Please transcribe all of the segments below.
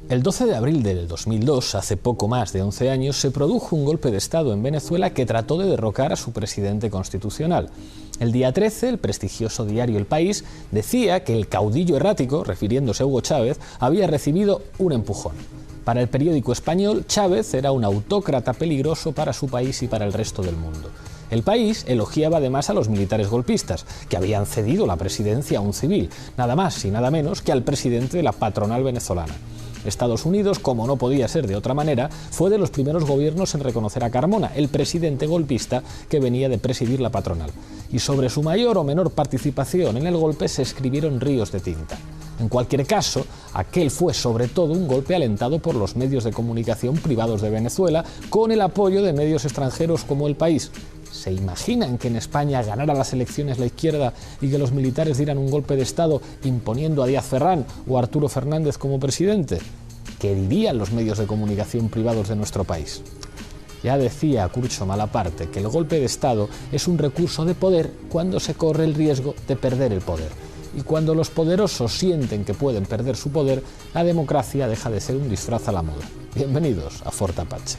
El 12 de abril del 2002, hace poco más de 11 años, se produjo un golpe de Estado en Venezuela que trató de derrocar a su presidente constitucional. El día 13, el prestigioso diario El País decía que el caudillo errático, refiriéndose a Hugo Chávez, había recibido un empujón. Para el periódico español, Chávez era un autócrata peligroso para su país y para el resto del mundo. El País elogiaba además a los militares golpistas, que habían cedido la presidencia a un civil, nada más y nada menos que al presidente de la patronal venezolana. Estados Unidos, como no podía ser de otra manera, fue de los primeros gobiernos en reconocer a Carmona, el presidente golpista que venía de presidir la patronal. Y sobre su mayor o menor participación en el golpe se escribieron ríos de tinta. En cualquier caso, aquel fue sobre todo un golpe alentado por los medios de comunicación privados de Venezuela, con el apoyo de medios extranjeros como El País. ¿Se imaginan que en España ganara las elecciones la izquierda y que los militares dieran un golpe de Estado imponiendo a Díaz Ferrán o a Arturo Fernández como presidente? ¿Qué dirían los medios de comunicación privados de nuestro país? Ya decía Curcho Malaparte que el golpe de Estado es un recurso de poder cuando se corre el riesgo de perder el poder. Y cuando los poderosos sienten que pueden perder su poder, la democracia deja de ser un disfraz a la moda. Bienvenidos a Fort Apache.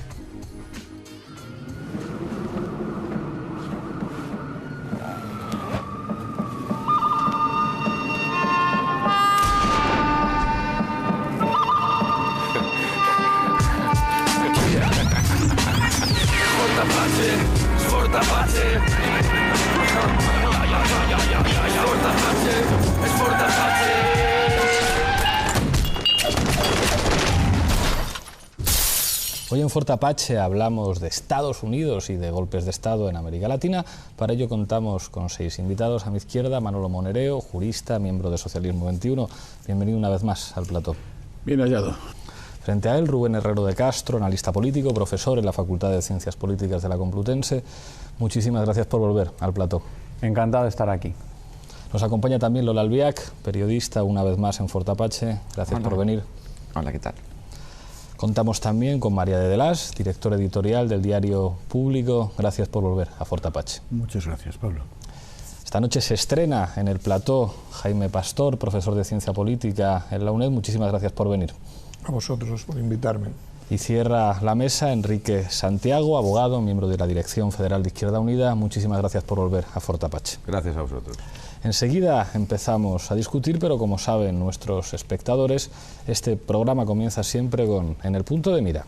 Hoy en Fort Apache hablamos de Estados Unidos y de golpes de Estado en América Latina. Para ello contamos con 6 invitados. A mi izquierda, Manolo Monereo, jurista, miembro de Socialismo 21. Bienvenido una vez más al plató. Bien hallado. Frente a él, Rubén Herrero de Castro, analista político, profesor en la Facultad de Ciencias Políticas de la Complutense. Muchísimas gracias por volver al plató. Encantado de estar aquí. Nos acompaña también Lola Albiach, periodista una vez más en Fort Apache. Gracias por venir. Hola, ¿qué tal? Contamos también con María de Delás, directora editorial del diario Público. Gracias por volver a Fort Apache. Muchas gracias, Pablo. Esta noche se estrena en el plató Jaime Pastor, profesor de Ciencia Política en la UNED. Muchísimas gracias por venir. A vosotros por invitarme. Y cierra la mesa Enrique Santiago, abogado, miembro de la Dirección Federal de Izquierda Unida. Muchísimas gracias por volver a Fort Apache. Gracias a vosotros. Enseguida empezamos a discutir, pero como saben nuestros espectadores, este programa comienza siempre con En el punto de mira.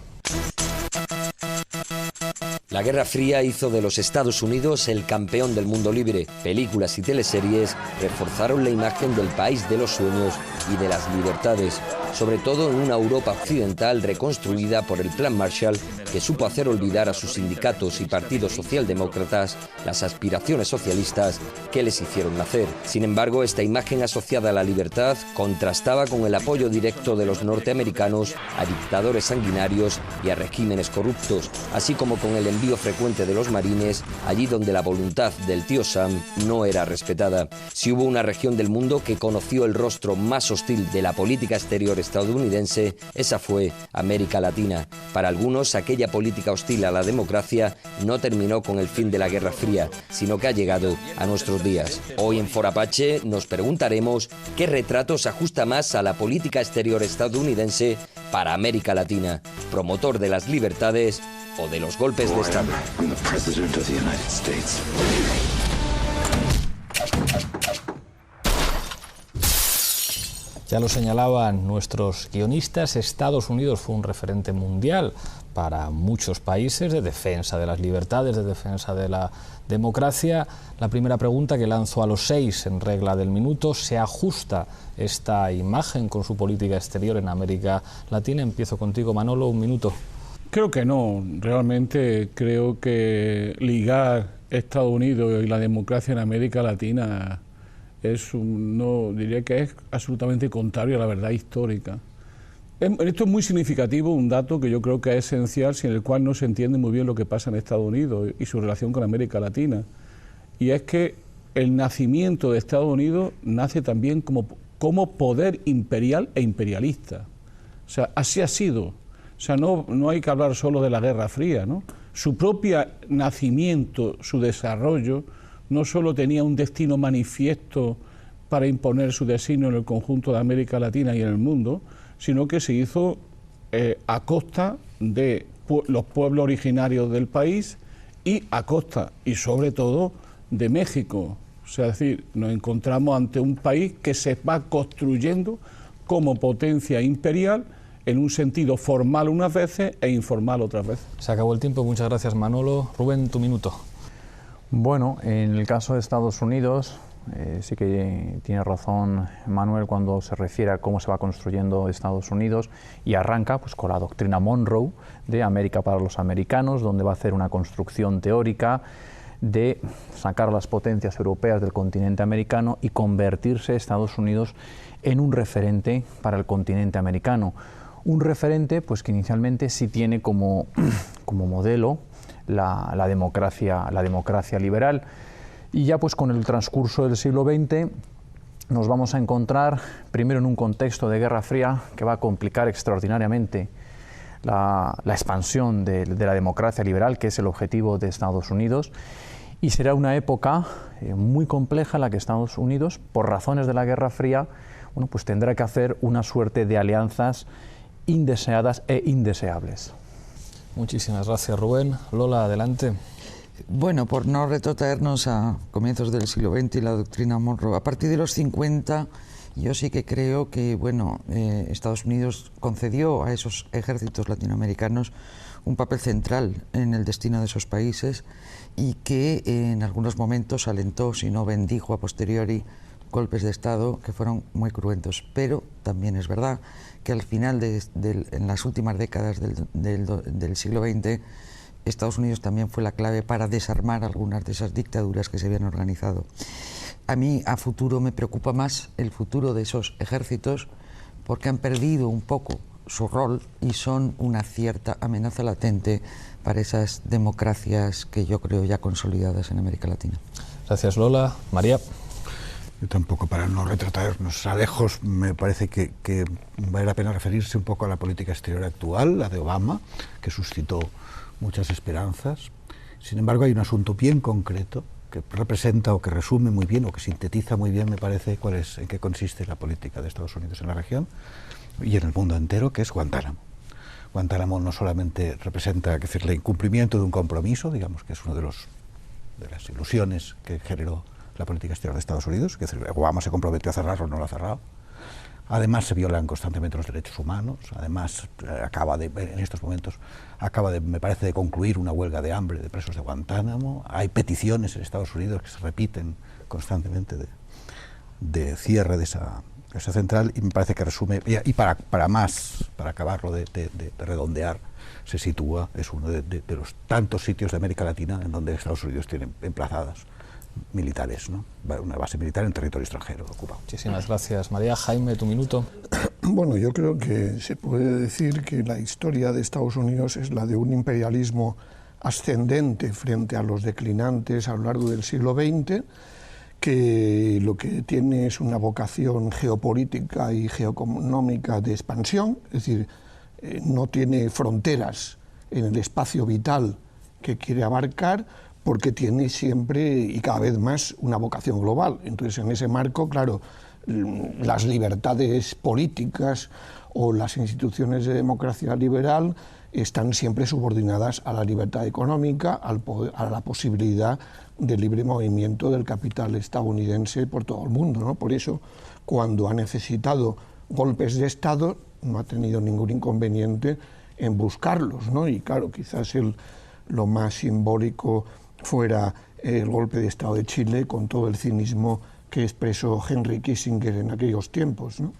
La Guerra Fría hizo de los Estados Unidos el campeón del mundo libre. Películas y teleseries reforzaron la imagen del país de los sueños y de las libertades, sobre todo en una Europa occidental reconstruida por el Plan Marshall, que supo hacer olvidar a sus sindicatos y partidos socialdemócratas las aspiraciones socialistas que les hicieron nacer. Sin embargo, esta imagen asociada a la libertad contrastaba con el apoyo directo de los norteamericanos a dictadores sanguinarios y a regímenes corruptos, así como con el envío frecuente de los marines allí donde la voluntad del tío Sam no era respetada. Si hubo una región del mundo que conoció el rostro más hostil de la política exterior estadounidense, esa fue América Latina. Para algunos, aquella política hostil a la democracia no terminó con el fin de la Guerra Fría, sino que ha llegado a nuestros días. Hoy en Fort Apache nos preguntaremos qué retrato se ajusta más a la política exterior estadounidense para América Latina, promotor de las libertades o de los golpes de Estado. Ya lo señalaban nuestros guionistas, Estados Unidos fue un referente mundial para muchos países de defensa de las libertades, de defensa de la democracia. La primera pregunta que lanzo a los 6 en regla del minuto: ¿se ajusta esta imagen con su política exterior en América Latina? Empiezo contigo, Manolo, un minuto. Creo que no. Realmente creo que ligar Estados Unidos y la democracia en América Latina diría que es absolutamente contrario a la verdad histórica. Esto es muy significativo, un dato que yo creo que es esencial, sin el cual no se entiende muy bien lo que pasa en Estados Unidos y su relación con América Latina. Y es que el nacimiento de Estados Unidos nace también como poder imperial e imperialista. O sea, así ha sido. O sea, no hay que hablar solo de la Guerra Fría, ¿no? Su propio nacimiento, su desarrollo, no solo tenía un destino manifiesto para imponer su destino en el conjunto de América Latina y en el mundo, sino que se hizo a costa de los pueblos originarios del país y a costa, y sobre todo, de México. O sea, es decir, nos encontramos ante un país que se va construyendo como potencia imperial en un sentido formal unas veces e informal otras veces. Se acabó el tiempo, muchas gracias Manolo. Rubén, tu minuto. Bueno, en el caso de Estados Unidos, sí que tiene razón Manuel cuando se refiere a cómo se va construyendo Estados Unidos, y arranca pues con la doctrina Monroe de América para los americanos, donde va a hacer una construcción teórica de sacar a las potencias europeas del continente americano y convertirse Estados Unidos en un referente para el continente americano. Un referente pues que inicialmente sí tiene como modelo la democracia liberal, y ya pues con el transcurso del siglo XX nos vamos a encontrar primero en un contexto de Guerra Fría que va a complicar extraordinariamente la expansión de la democracia liberal, que es el objetivo de Estados Unidos, y será una época muy compleja en la que Estados Unidos, por razones de la Guerra Fría, bueno, pues tendrá que hacer una suerte de alianzas indeseadas e indeseables. Muchísimas gracias, Rubén. Lola, adelante. Bueno, por no retrotraernos a comienzos del siglo XX y la doctrina Monroe, a partir de los 50 yo sí que creo que, bueno, Estados Unidos concedió a esos ejércitos latinoamericanos un papel central en el destino de esos países, y que en algunos momentos alentó, si no bendijo a posteriori, golpes de Estado que fueron muy cruentos. Pero también es verdad que al final, en las últimas décadas del siglo XX, Estados Unidos también fue la clave para desarmar algunas de esas dictaduras que se habían organizado. A mí, a futuro, me preocupa más el futuro de esos ejércitos, porque han perdido un poco su rol y son una cierta amenaza latente para esas democracias que yo creo ya consolidadas en América Latina. Gracias, Lola. María. Yo tampoco, para no retratarnos a lejos, me parece que vale la pena referirse un poco a la política exterior actual, la de Obama, que suscitó muchas esperanzas. Sin embargo, hay un asunto bien concreto que representa o que resume muy bien o que sintetiza muy bien, me parece, en qué consiste la política de Estados Unidos en la región y en el mundo entero, que es Guantánamo. Guantánamo no solamente representa, es decir, el incumplimiento de un compromiso, digamos que es una de las ilusiones que generó la política exterior de Estados Unidos, que es decir, Obama se comprometió a cerrarlo, no lo ha cerrado. Además se violan constantemente los derechos humanos, además en estos momentos me parece, de concluir una huelga de hambre de presos de Guantánamo. Hay peticiones en Estados Unidos que se repiten constantemente de cierre de esa central, y me parece que resume, y para acabarlo de redondear, se sitúa, es uno de los tantos sitios de América Latina en donde Estados Unidos tiene emplazadas militares, ¿no? Una base militar en territorio extranjero ocupado. Muchísimas gracias, María. Jaime, tu minuto. Bueno, yo creo que se puede decir que la historia de Estados Unidos es la de un imperialismo ascendente frente a los declinantes a lo largo del siglo XX, que lo que tiene es una vocación geopolítica y geoeconómica de expansión, es decir, no tiene fronteras en el espacio vital que quiere abarcar, porque tiene siempre y cada vez más una vocación global. Entonces, en ese marco, claro, las libertades políticas o las instituciones de democracia liberal están siempre subordinadas a la libertad económica, a la posibilidad de libre movimiento del capital estadounidense por todo el mundo, ¿no? Por eso, cuando ha necesitado golpes de Estado, no ha tenido ningún inconveniente en buscarlos, ¿no? Y claro, quizás lo más simbólico fuera el golpe de Estado de Chile, con todo el cinismo que expresó Henry Kissinger en aquellos tiempos, ¿no?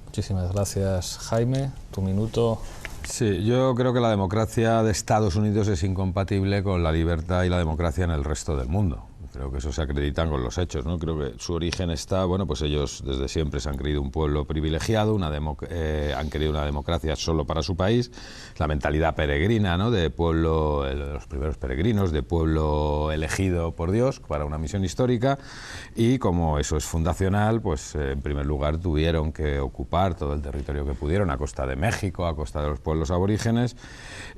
Muchísimas gracias, Jaime. Tu minuto. Sí, yo creo que la democracia de Estados Unidos es incompatible con la libertad y la democracia en el resto del mundo. Creo que eso se acreditan con los hechos, ¿no? Creo que su origen está, bueno, pues ellos desde siempre se han creído un pueblo privilegiado, han querido una democracia solo para su país, la mentalidad peregrina, ¿no? De pueblo, de los primeros peregrinos, de pueblo elegido por Dios para una misión histórica, y como eso es fundacional, pues en primer lugar tuvieron que ocupar todo el territorio que pudieron a costa de México, a costa de los pueblos aborígenes,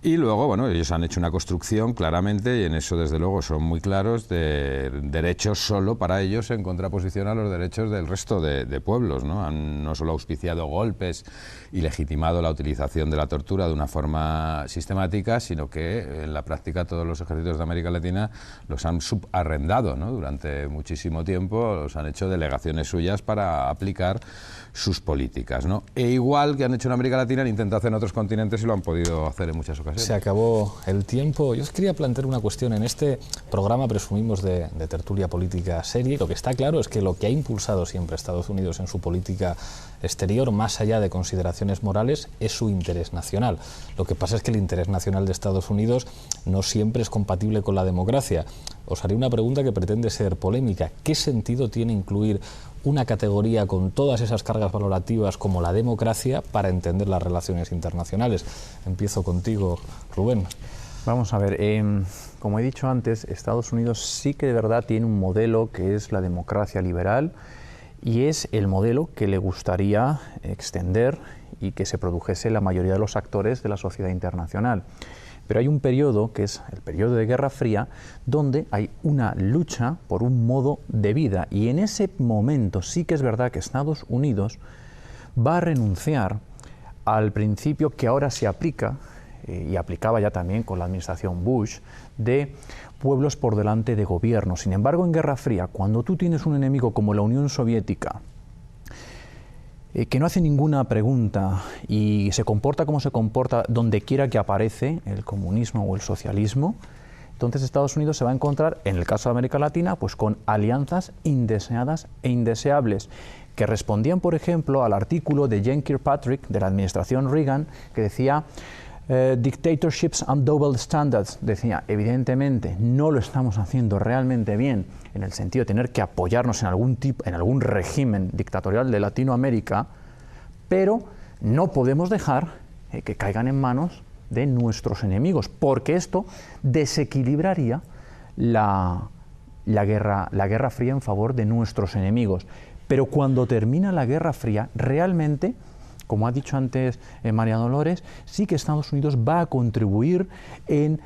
y luego, bueno, ellos han hecho una construcción claramente, y en eso desde luego son muy claros, de derechos solo para ellos en contraposición a los derechos del resto de pueblos, ¿no? Han no solo auspiciado golpes y legitimado la utilización de la tortura de una forma sistemática, sino que en la práctica todos los ejércitos de América Latina los han subarrendado, ¿no? Durante muchísimo tiempo los han hecho delegaciones suyas para aplicar sus políticas, ¿no? E igual que han hecho en América Latina, han intentado hacer en otros continentes y lo han podido hacer en muchas ocasiones. Se acabó el tiempo. Yo os quería plantear una cuestión. En este programa presumimos de tertulia política seria. Lo que está claro es que lo que ha impulsado siempre Estados Unidos en su política exterior, más allá de consideraciones morales, es su interés nacional. Lo que pasa es que el interés nacional de Estados Unidos no siempre es compatible con la democracia. Os haré una pregunta que pretende ser polémica. ¿Qué sentido tiene incluir una categoría con todas esas cargas valorativas como la democracia para entender las relaciones internacionales? Empiezo contigo, Rubén. Vamos a ver, como he dicho antes, Estados Unidos sí que de verdad tiene un modelo que es la democracia liberal y es el modelo que le gustaría extender y que se produjese la mayoría de los actores de la sociedad internacional. Pero hay un periodo, que es el periodo de Guerra Fría, donde hay una lucha por un modo de vida. Y en ese momento sí que es verdad que Estados Unidos va a renunciar al principio que ahora se aplica, y aplicaba ya también con la administración Bush, de pueblos por delante de gobierno. Sin embargo, en Guerra Fría, cuando tú tienes un enemigo como la Unión Soviética, que no hace ninguna pregunta y se comporta como se comporta donde quiera que aparece el comunismo o el socialismo, entonces Estados Unidos se va a encontrar, en el caso de América Latina, pues con alianzas indeseadas e indeseables, que respondían, por ejemplo, al artículo de Jane Kirkpatrick de la administración Reagan, que decía dictatorships and double standards. Decía, evidentemente no lo estamos haciendo realmente bien en el sentido de tener que apoyarnos en algún régimen dictatorial de Latinoamérica, pero no podemos dejar que caigan en manos de nuestros enemigos, porque esto desequilibraría la Guerra Fría en favor de nuestros enemigos. Pero cuando termina la Guerra Fría, realmente, como ha dicho antes María Dolores, sí que Estados Unidos va a contribuir en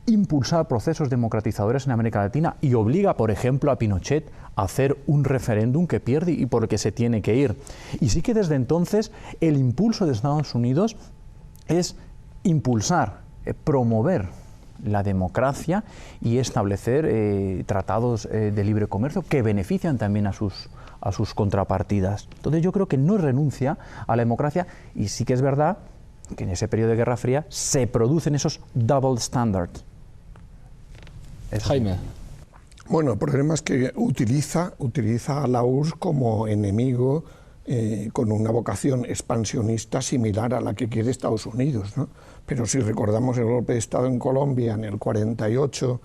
impulsar procesos democratizadores en América Latina y obliga, por ejemplo, a Pinochet a hacer un referéndum que pierde y por el que se tiene que ir. Y sí que desde entonces el impulso de Estados Unidos es impulsar, promover la democracia y establecer tratados de libre comercio que benefician también a sus contrapartidas. Entonces yo creo que no renuncia a la democracia y sí que es verdad que en ese periodo de Guerra Fría se producen esos double standards. Jaime. Bueno, el problema es que utiliza a la URSS como enemigo con una vocación expansionista similar a la que quiere Estados Unidos, ¿no? Pero si recordamos el golpe de Estado en Colombia en el 48,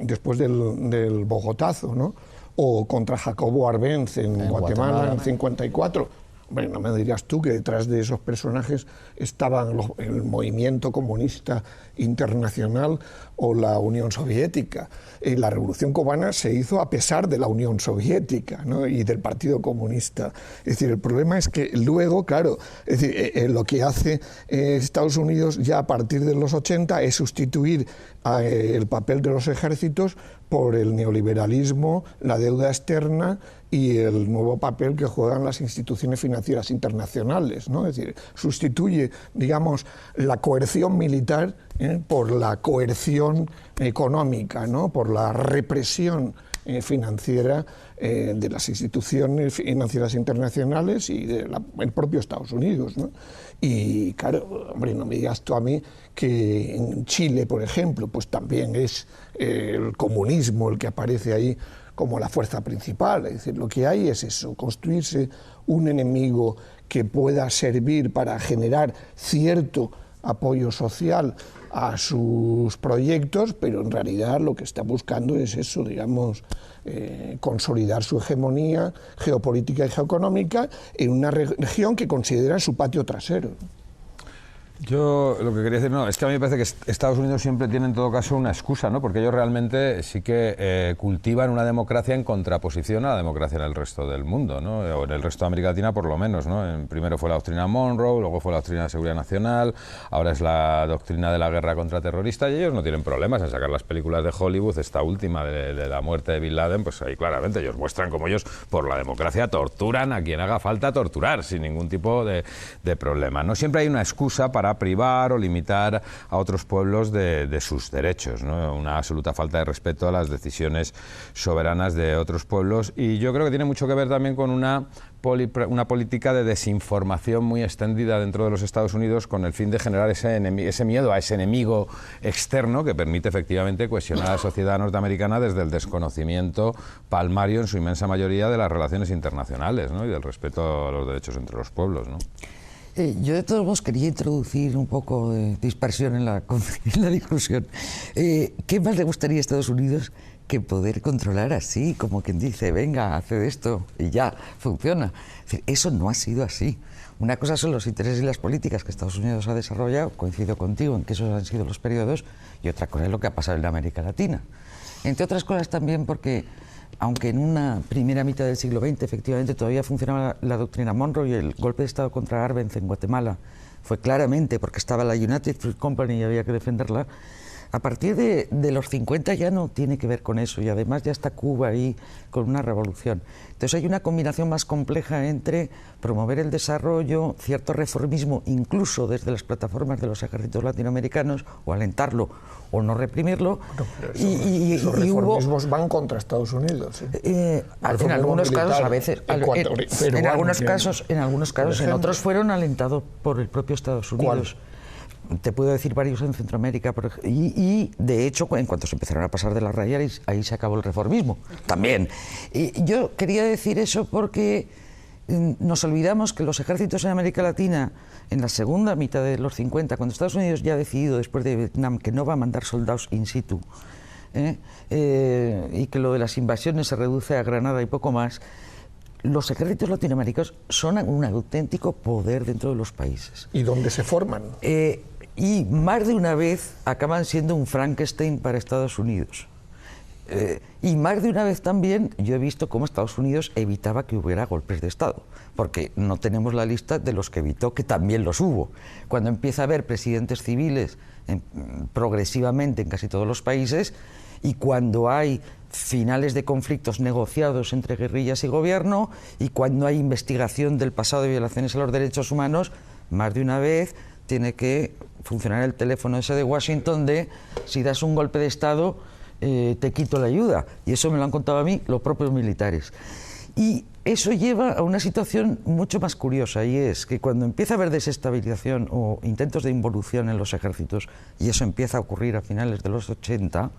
después del Bogotazo, ¿no? O contra Jacobo Arbenz en Guatemala en 54, bueno, no me dirías tú que detrás de esos personajes estaban el movimiento comunista internacional o la Unión Soviética. La Revolución Cubana se hizo a pesar de la Unión Soviética, ¿no? Y del Partido Comunista. Es decir, el problema es que luego, claro, es decir, lo que hace Estados Unidos ya a partir de los 80 es sustituir el papel de los ejércitos por el neoliberalismo, la deuda externa y el nuevo papel que juegan las instituciones financieras internacionales, ¿no? Es decir, sustituye, digamos, la coerción militar por la coerción económica, ¿no? Por la represión financiera de las instituciones financieras internacionales y del propio Estados Unidos, ¿no? Y claro, hombre, no me digas tú a mí que en Chile, por ejemplo, pues también es el comunismo el que aparece ahí como la fuerza principal. Es decir, lo que hay es eso, construirse un enemigo que pueda servir para generar cierto apoyo social a sus proyectos, pero en realidad lo que está buscando es eso, digamos, consolidar su hegemonía geopolítica y geoeconómica en una región que considera su patio trasero. Yo lo que quería decir, no, es que a mí me parece que Estados Unidos siempre tiene en todo caso una excusa, ¿no? Porque ellos realmente sí que cultivan una democracia en contraposición a la democracia en el resto del mundo, ¿no? O en el resto de América Latina por lo menos, ¿no? Primero fue la doctrina Monroe, luego fue la doctrina de seguridad nacional, ahora es la doctrina de la guerra contra terroristas, y ellos no tienen problemas en sacar las películas de Hollywood. Esta última de la muerte de Bin Laden, pues ahí claramente ellos muestran cómo ellos por la democracia torturan a quien haga falta torturar sin ningún tipo de problema. No siempre hay una excusa para privar o limitar a otros pueblos de sus derechos, ¿no? Una absoluta falta de respeto a las decisiones soberanas de otros pueblos, y yo creo que tiene mucho que ver también con una política de desinformación muy extendida dentro de los Estados Unidos, con el fin de generar ese miedo a ese enemigo externo que permite efectivamente cohesionar a la sociedad norteamericana desde el desconocimiento palmario en su inmensa mayoría de las relaciones internacionales, ¿no? Y del respeto a los derechos entre los pueblos, ¿no? Yo de todos modos quería introducir un poco de dispersión en la discusión. ¿Qué más le gustaría a Estados Unidos que poder controlar así, como quien dice, venga, haced esto y ya, funciona? Es decir, eso no ha sido así. Una cosa son los intereses y las políticas que Estados Unidos ha desarrollado, coincido contigo en que esos han sido los periodos, y otra cosa es lo que ha pasado en América Latina. Entre otras cosas también porque, aunque en una primera mitad del siglo XX efectivamente todavía funcionaba la doctrina Monroe, y el golpe de Estado contra Arbenz en Guatemala fue claramente porque estaba la United Fruit Company y había que defenderla, a partir de los 50 ya no tiene que ver con eso, y además ya está Cuba ahí con una revolución. Entonces hay una combinación más compleja entre promover el desarrollo, cierto reformismo, incluso desde las plataformas de los ejércitos latinoamericanos, o alentarlo o no reprimirlo. Bueno, esos reformismos van contra Estados Unidos. En algunos casos, a veces, en algunos casos, en otros fueron alentados por el propio Estados Unidos. ¿Cuál? Te puedo decir varios en Centroamérica, y de hecho, en cuanto se empezaron a pasar de la raya, ahí se acabó el reformismo también. Yo quería decir eso porque nos olvidamos que los ejércitos en América Latina, en la segunda mitad de los 50, cuando Estados Unidos ya ha decidido, después de Vietnam, que no va a mandar soldados in situ, y que lo de las invasiones se reduce a Granada y poco más, los ejércitos latinoamericanos son un auténtico poder dentro de los países. ¿Y dónde se forman? Y más de una vez acaban siendo un Frankenstein para Estados Unidos. Y más de una vez también yo he visto cómo Estados Unidos evitaba que hubiera golpes de Estado, porque no tenemos la lista de los que evitó, que también los hubo. Cuando empieza a haber presidentes civiles progresivamente en casi todos los países, y cuando hay finales de conflictos negociados entre guerrillas y gobierno, y cuando hay investigación del pasado de violaciones a los derechos humanos, más de una vez tiene que funcionar el teléfono ese de Washington de si das un golpe de Estado te quito la ayuda, y eso me lo han contado a mí los propios militares. Y eso lleva a una situación mucho más curiosa, y es que cuando empieza a haber desestabilización o intentos de involución en los ejércitos, y eso empieza a ocurrir a finales de los 80,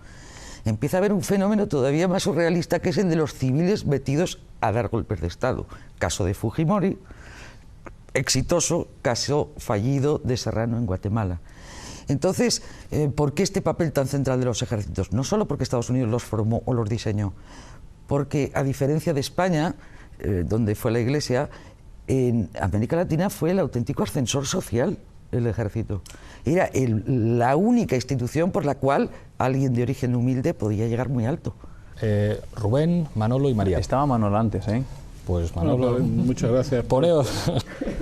empieza a haber un fenómeno todavía más surrealista, que es el de los civiles metidos a dar golpes de Estado. Caso de Fujimori, exitoso; caso fallido de Serrano en Guatemala. Entonces, ¿por qué este papel tan central de los ejércitos? No solo porque Estados Unidos los formó o los diseñó, porque a diferencia de España, donde fue la Iglesia, en América Latina fue el auténtico ascensor social el ejército. Era la única institución por la cual alguien de origen humilde podía llegar muy alto. Rubén, Manolo y María. Estaba Manolo antes, ¿eh? Pues Manolo, muchas gracias. Poneos.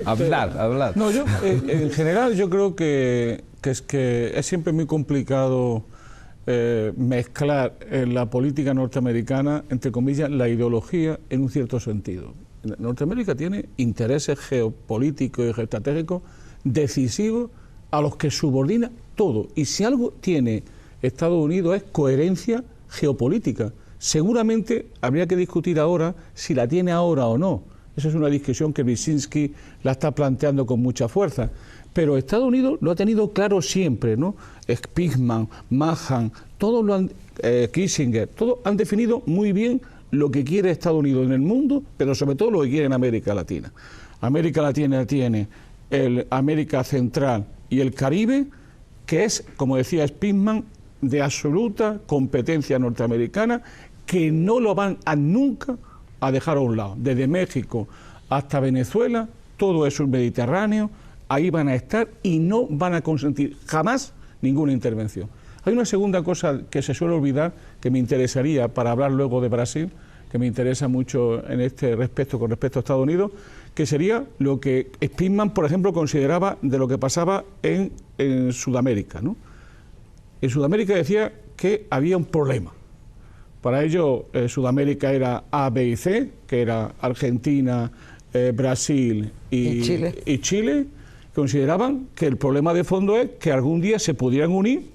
Hablar. No, yo en general yo creo que es siempre muy complicado mezclar en la política norteamericana, entre comillas, la ideología en un cierto sentido. Norteamérica tiene intereses geopolíticos y geoestratégicos decisivos a los que subordina todo. Y si algo tiene Estados Unidos es coherencia geopolítica. Seguramente habría que discutir ahora si la tiene ahora o no. Esa es una discusión que Brzezinski la está planteando con mucha fuerza. Pero Estados Unidos lo ha tenido claro siempre, ¿no? Spigman, Mahan, todos lo han, Kissinger, todos han definido muy bien lo que quiere Estados Unidos en el mundo, pero sobre todo lo que quiere en América Latina. América Latina tiene el América Central y el Caribe, que es, como decía Spigman, de absoluta competencia norteamericana, que no lo van a nunca a dejar a un lado. Desde México hasta Venezuela, todo es un Mediterráneo, ahí van a estar y no van a consentir jamás ninguna intervención. Hay una segunda cosa que se suele olvidar, que me interesaría para hablar luego de Brasil, que me interesa mucho en este respecto con respecto a Estados Unidos, que sería lo que Spitman, por ejemplo, consideraba de lo que pasaba en Sudamérica, ¿no? En Sudamérica decía que había un problema. Para ello, Sudamérica era A, B y C, que era Argentina, Brasil y Chile. Consideraban que el problema de fondo es que algún día se pudieran unir,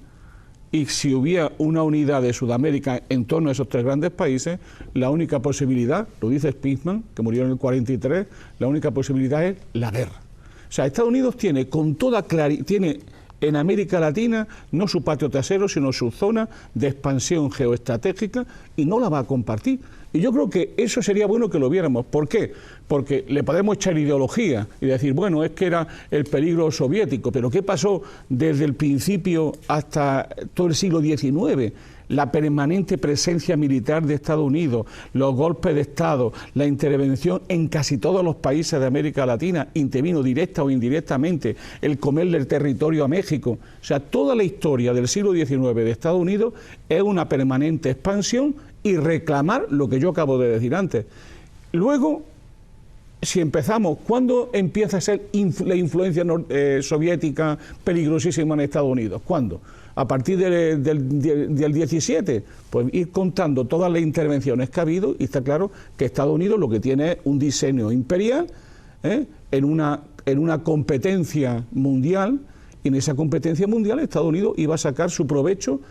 y si hubiera una unidad de Sudamérica en torno a esos tres grandes países, la única posibilidad, lo dice Spitman, que murió en el 43, la única posibilidad es la guerra. O sea, Estados Unidos tiene con toda claridad, tiene en América Latina no su patio trasero, sino su zona de expansión geoestratégica, y no la va a compartir. Y yo creo que eso sería bueno que lo viéramos. ¿Por qué? Porque le podemos echar ideología y decir, bueno, es que era el peligro soviético, pero ¿qué pasó desde el principio hasta todo el siglo XIX? La permanente presencia militar de Estados Unidos, los golpes de Estado, la intervención en casi todos los países de América Latina, intervino directa o indirectamente, el comerle el territorio a México. O sea, toda la historia del siglo XIX de Estados Unidos es una permanente expansión y reclamar lo que yo acabo de decir antes. Luego, si empezamos, ¿cuándo empieza a ser la influencia soviética peligrosísima en Estados Unidos? ¿Cuándo? A partir del 17, pues ir contando todas las intervenciones que ha habido, y está claro que Estados Unidos lo que tiene es un diseño imperial en una competencia mundial, y en esa competencia mundial Estados Unidos iba a sacar su provecho,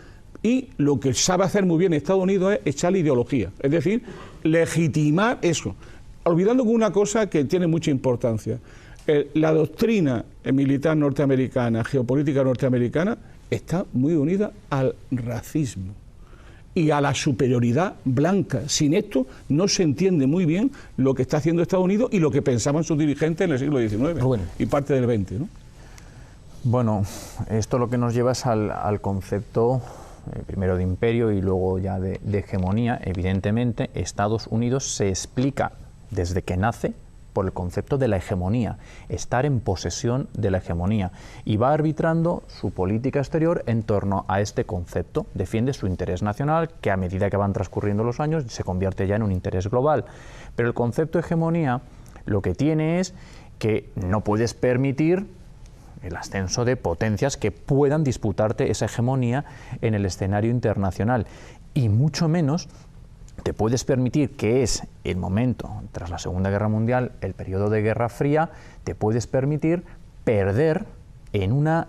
y lo que sabe hacer muy bien Estados Unidos es echarle ideología, es decir, legitimar eso, olvidando que una cosa que tiene mucha importancia, la doctrina militar norteamericana, geopolítica norteamericana, está muy unida al racismo y a la superioridad blanca. Sin esto no se entiende muy bien lo que está haciendo Estados Unidos y lo que pensaban sus dirigentes en el siglo XIX y parte del XX, ¿no? Bueno, esto lo que nos lleva es al concepto primero de imperio y luego ya de hegemonía. Evidentemente, Estados Unidos se explica desde que nace por el concepto de la hegemonía, estar en posesión de la hegemonía, y va arbitrando su política exterior en torno a este concepto. Defiende su interés nacional, que a medida que van transcurriendo los años se convierte ya en un interés global. Pero el concepto de hegemonía lo que tiene es que no puedes permitir el ascenso de potencias que puedan disputarte esa hegemonía en el escenario internacional, y mucho menos te puedes permitir, que es el momento tras la Segunda Guerra Mundial, el periodo de Guerra Fría, te puedes permitir perder en una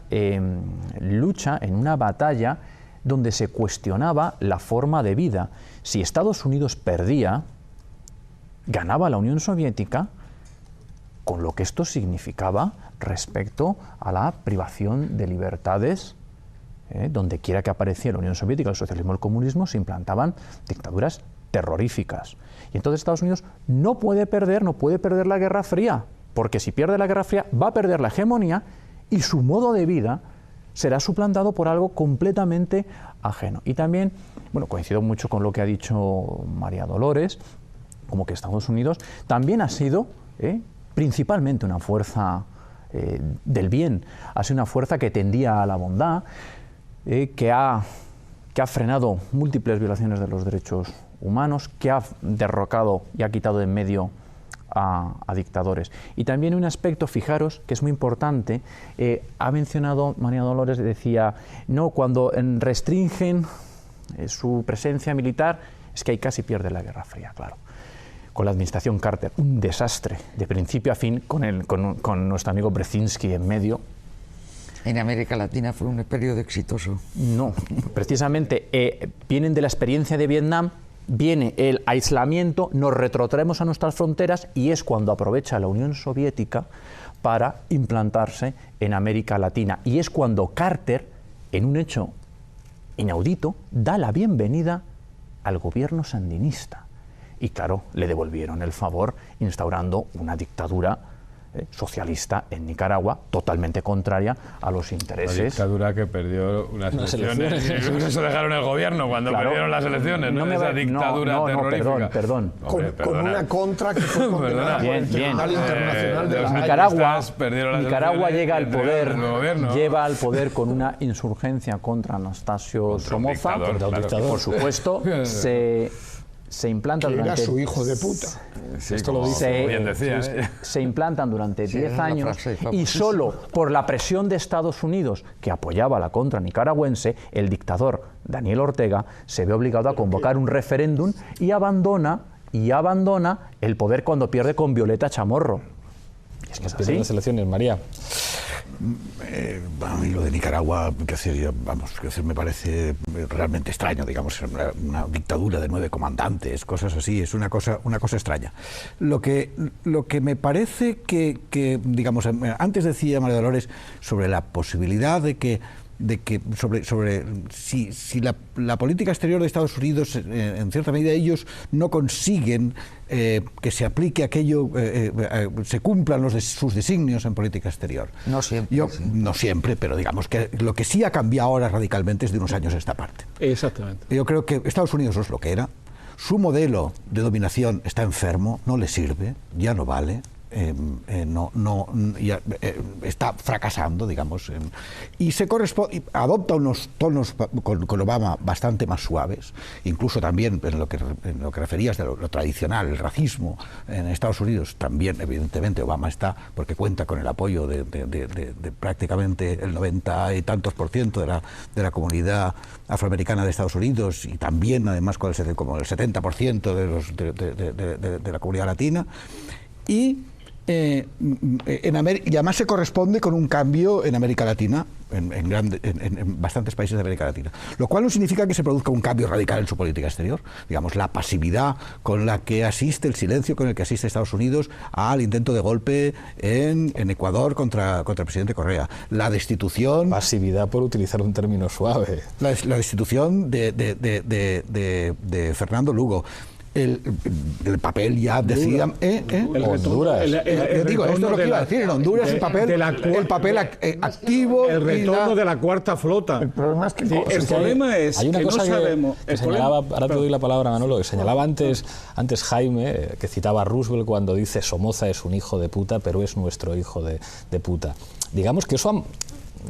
lucha, en una batalla donde se cuestionaba la forma de vida. Si Estados Unidos perdía, ganaba la Unión Soviética, con lo que esto significaba respecto a la privación de libertades. Donde quiera que apareciera la Unión Soviética, el socialismo, el comunismo, se implantaban dictaduras terroríficas. Y entonces Estados Unidos no puede perder la Guerra Fría, porque si pierde la Guerra Fría va a perder la hegemonía y su modo de vida será suplantado por algo completamente ajeno. Y también, bueno, coincido mucho con lo que ha dicho María Dolores, como que Estados Unidos también ha sido principalmente una fuerza del bien, ha sido una fuerza que tendía a la bondad, que ha frenado múltiples violaciones de los derechos humanos, que ha derrocado y ha quitado de en medio a dictadores. Y también un aspecto, fijaros, que es muy importante, ha mencionado María Dolores, decía, no, cuando restringen su presencia militar, es que ahí casi pierde la Guerra Fría, claro. Con la administración Carter, un desastre de principio a fin, con nuestro amigo Brzezinski en medio. En América Latina fue un periodo exitoso. No, precisamente vienen de la experiencia de Vietnam, viene el aislamiento, nos retrotraemos a nuestras fronteras, y es cuando aprovecha la Unión Soviética para implantarse en América Latina. Y es cuando Carter, en un hecho inaudito, da la bienvenida al gobierno sandinista. Y claro, le devolvieron el favor instaurando una dictadura socialista en Nicaragua, totalmente contraria a los intereses. La dictadura que perdió unas elecciones. Eso dejaron el gobierno cuando perdieron las elecciones, ¿no? Esa dictadura terrorífica. Perdón. Con una contra que fue condenada por el Tribunal Internacional de la Nicaragua llega al poder, lleva al poder con una insurgencia contra Anastasio Somoza, que por supuesto se implantan durante... Era su hijo de puta. Sí, esto lo dice, bien decía, se implantan durante 10 años y solo por la presión de Estados Unidos, que apoyaba la contra nicaragüense, el dictador Daniel Ortega se ve obligado a convocar un referéndum y abandona el poder cuando pierde con Violeta Chamorro. Es que es las elecciones, María. A mí lo de Nicaragua, me parece realmente extraño, digamos, una dictadura de 9 comandantes, cosas así, es una cosa extraña. Lo que me parece que digamos, antes decía María Dolores sobre la posibilidad de que si la política exterior de Estados Unidos, en cierta medida ellos no consiguen que se aplique aquello, se cumplan sus designios en política exterior. No siempre. No siempre, pero digamos que lo que sí ha cambiado ahora radicalmente es de unos años a esta parte. Exactamente. Yo creo que Estados Unidos no es lo que era, su modelo de dominación está enfermo, no le sirve, ya no vale. Está fracasando, digamos, y adopta unos tonos con Obama bastante más suaves, incluso también en lo que referías de lo tradicional, el racismo en Estados Unidos, también evidentemente Obama está, porque cuenta con el apoyo de prácticamente el 90 y tantos % de la comunidad afroamericana de Estados Unidos, y también además como el 70% de la comunidad latina, y además se corresponde con un cambio en América Latina, en bastantes países de América Latina, lo cual no significa que se produzca un cambio radical en su política exterior. Digamos, la pasividad con la que asiste, el silencio con el que asiste Estados Unidos al intento de golpe en Ecuador contra el presidente Correa, la destitución... Pasividad, por utilizar un término suave. La destitución de Fernando Lugo. El papel ya decía Honduras. Digo, esto es lo que iba a decir. En Honduras el papel activo, el retorno de la cuarta flota. El problema es que el problema es hay una que cosa no sabemos. Que señalaba, ahora te doy la palabra, Manolo, que señalaba antes Jaime, que citaba a Roosevelt cuando dice: Somoza es un hijo de puta, pero es nuestro hijo de puta. Digamos que eso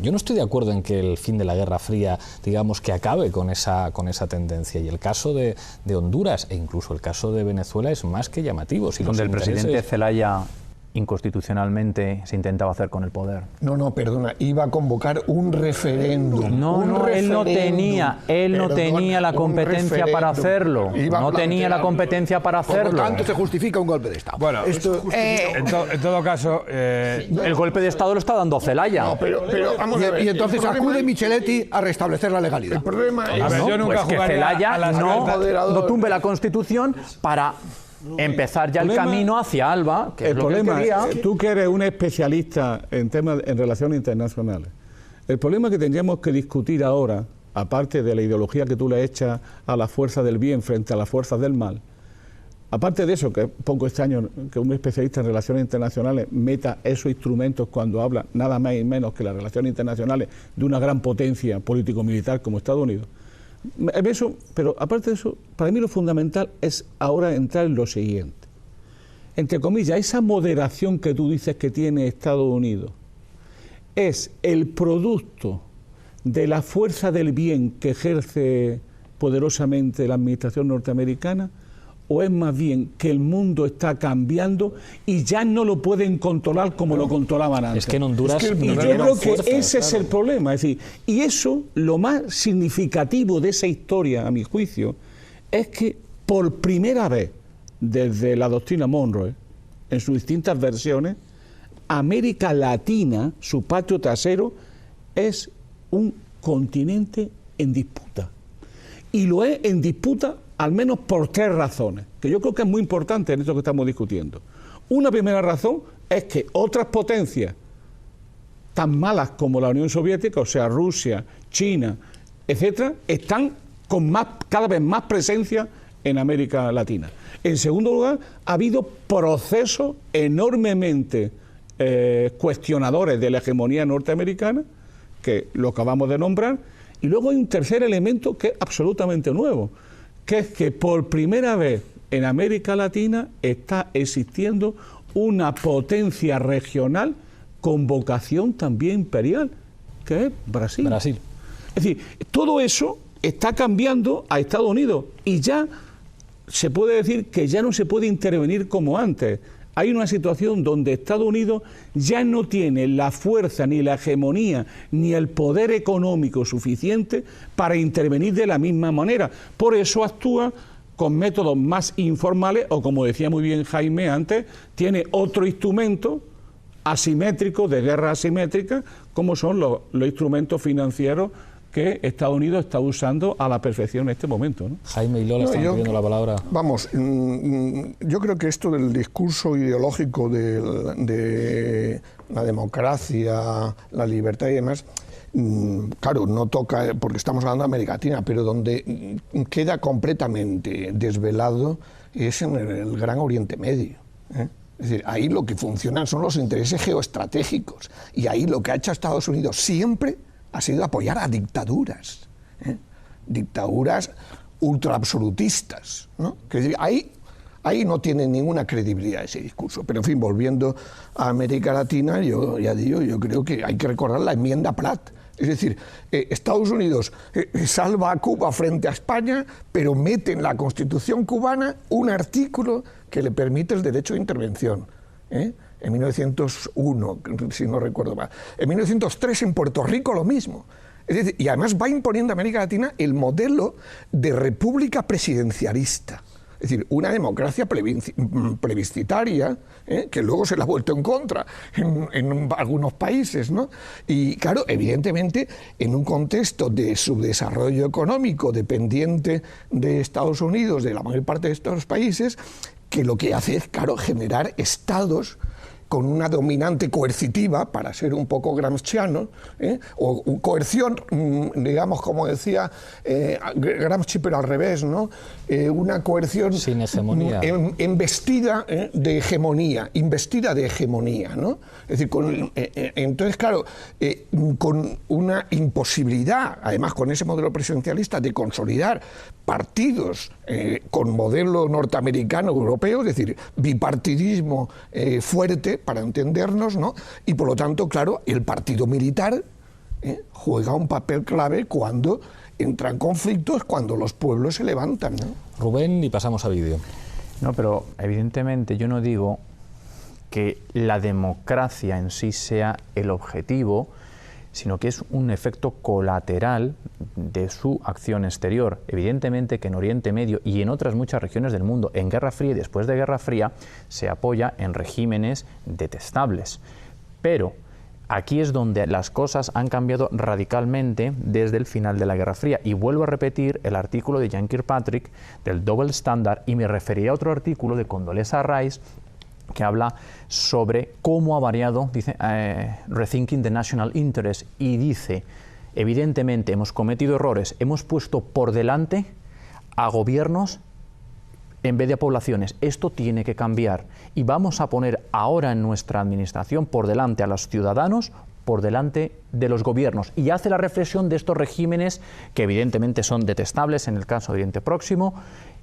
yo no estoy de acuerdo en que el fin de la Guerra Fría, digamos, que acabe con esa tendencia. Y el caso de Honduras e incluso el caso de Venezuela es más que llamativo. Donde el presidente Zelaya inconstitucionalmente se intentaba hacer con el poder. No, perdona, iba a convocar un referéndum. Él no tenía la competencia para hacerlo. No tenía la competencia para hacerlo. Por lo tanto, se justifica un golpe de Estado. Bueno, en todo caso... el golpe de Estado lo está dando Zelaya. No, pero vamos a ver. Y entonces acude Micheletti a restablecer la legalidad. El problema es... A ver, yo nunca que Zelaya no tumbe la Constitución para empezar ya el camino hacia Alba, que el es lo problema, que quería. Tú que eres un especialista en temas en relaciones internacionales, el problema que tendríamos que discutir ahora, aparte de la ideología que tú le echas a la fuerza del bien frente a las fuerzas del mal, aparte de eso, que es poco extraño que un especialista en relaciones internacionales meta esos instrumentos cuando habla nada más y menos que las relaciones internacionales de una gran potencia político-militar como Estados Unidos. Pero aparte de eso, para mí lo fundamental es ahora entrar en lo siguiente. Entre comillas, esa moderación que tú dices que tiene Estados Unidos es el producto de la fuerza del bien que ejerce poderosamente la administración norteamericana, o es más bien que el mundo está cambiando y ya no lo pueden controlar como lo controlaban antes. Es que en Honduras... Y yo creo que ese es el problema. Es decir, y eso, lo más significativo de esa historia, a mi juicio, es que por primera vez, desde la doctrina Monroe, en sus distintas versiones, América Latina, su patio trasero, es un continente en disputa. Y lo es en disputa al menos por 3 razones, que yo creo que es muy importante en esto que estamos discutiendo. Una primera razón es que otras potencias tan malas como la Unión Soviética, o sea, Rusia, China, etcétera, están con cada vez más presencia en América Latina. En segundo lugar, ha habido procesos enormemente cuestionadores de la hegemonía norteamericana, que lo acabamos de nombrar, y luego hay un tercer elemento que es absolutamente nuevo, que es que por primera vez en América Latina está existiendo una potencia regional con vocación también imperial, que es Brasil. Es decir, todo eso está cambiando a Estados Unidos y ya se puede decir que ya no se puede intervenir como antes. Hay una situación donde Estados Unidos ya no tiene la fuerza, ni la hegemonía, ni el poder económico suficiente para intervenir de la misma manera. Por eso actúa con métodos más informales, o como decía muy bien Jaime antes, tiene otro instrumento asimétrico, de guerra asimétrica, como son los instrumentos financieros que Estados Unidos está usando a la perfección en este momento, ¿no? Jaime y Lola están pidiendo la palabra. Vamos, yo creo que esto del discurso ideológico de la democracia, la libertad y demás, claro, no toca, porque estamos hablando de América Latina, pero donde queda completamente desvelado es en el Gran Oriente Medio, ¿eh? Es decir, ahí lo que funcionan son los intereses geoestratégicos, y ahí lo que ha hecho Estados Unidos siempre ha sido apoyar a dictaduras, ¿eh? Dictaduras ultraabsolutistas, ¿no? Que ahí no tiene ninguna credibilidad ese discurso. Pero en fin, volviendo a América Latina, yo creo que hay que recordar la enmienda Platt. Es decir, Estados Unidos salva a Cuba frente a España, pero mete en la Constitución cubana un artículo que le permite el derecho de intervención, ¿eh? En 1901, si no recuerdo mal. En 1903 en Puerto Rico lo mismo. Es decir, y además va imponiendo a América Latina el modelo de república presidencialista. Es decir, una democracia plebiscitaria, que luego se la ha vuelto en contra en algunos países, ¿no? Y claro, evidentemente, en un contexto de subdesarrollo económico dependiente de Estados Unidos, de la mayor parte de estos países, que lo que hace es, claro, generar estados con una dominante coercitiva, para ser un poco gramsciano, o coerción, digamos, como decía Gramsci, pero al revés, ¿no? Una coerción sin hegemonía, investida de hegemonía, ¿no? Es decir, entonces, claro, con una imposibilidad, además con ese modelo presidencialista, de consolidar partidos con modelo norteamericano, europeo, es decir, bipartidismo fuerte, para entendernos, ¿no? Y por lo tanto, claro, el partido militar juega un papel clave cuando entran conflictos, cuando los pueblos se levantan, ¿no? Rubén, y pasamos a vídeo. No, pero evidentemente yo no digo que la democracia en sí sea el objetivo, sino que es un efecto colateral de su acción exterior. Evidentemente que en Oriente Medio y en otras muchas regiones del mundo, en Guerra Fría y después de Guerra Fría, se apoya en regímenes detestables. Pero aquí es donde las cosas han cambiado radicalmente desde el final de la Guerra Fría. Y vuelvo a repetir el artículo de Jan Kirkpatrick del Double Standard, y me referiré a otro artículo de Condoleezza Rice, que habla sobre cómo ha variado, dice, Rethinking the National Interest, y dice, evidentemente hemos cometido errores, hemos puesto por delante a gobiernos en vez de a poblaciones. Esto tiene que cambiar, y vamos a poner ahora en nuestra administración por delante a los ciudadanos, por delante de los gobiernos, y hace la reflexión de estos regímenes que evidentemente son detestables en el caso de Oriente Próximo,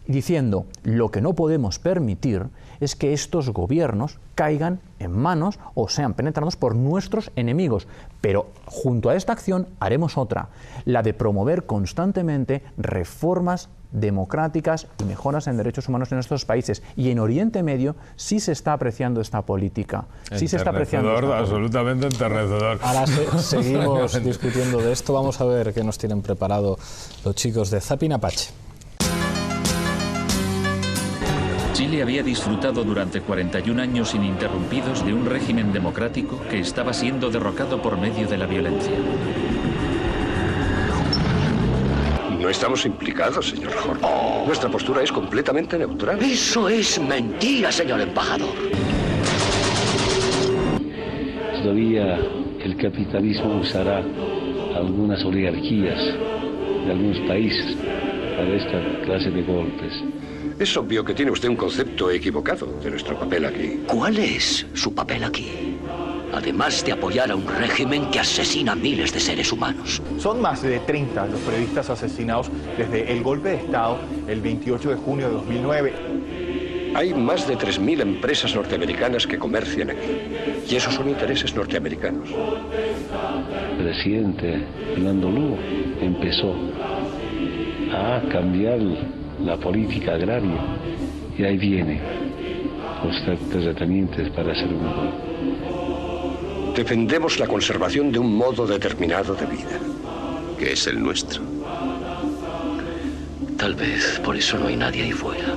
diciendo, lo que no podemos permitir es que estos gobiernos caigan en manos o sean penetrados por nuestros enemigos. Pero junto a esta acción haremos otra, la de promover constantemente reformas democráticas y mejoras en derechos humanos en estos países. Y en Oriente Medio sí se está apreciando esta política. Sí se está apreciando esta política. Absolutamente enternecedor. Ahora seguimos discutiendo de esto. Vamos a ver qué nos tienen preparado los chicos de Zapping Apache. Chile había disfrutado durante 41 años ininterrumpidos de un régimen democrático que estaba siendo derrocado por medio de la violencia. No estamos implicados, señor Horn. Nuestra postura es completamente neutral. Eso es mentira, señor embajador. Todavía el capitalismo usará algunas oligarquías de algunos países para esta clase de golpes. Es obvio que tiene usted un concepto equivocado de nuestro papel aquí. ¿Cuál es su papel aquí? además de apoyar a un régimen que asesina a miles de seres humanos. Son más de 30 los periodistas asesinados desde el golpe de Estado el 28 de junio de 2009. Hay más de 3.000 empresas norteamericanas que comercian aquí. Y esos son intereses norteamericanos. El presidente Fernando Lugo empezó a cambiar la política agraria y ahí vienen los tratamientos para hacer un gol. Defendemos la conservación de un modo determinado de vida, que es el nuestro. Tal vez por eso no hay nadie ahí fuera.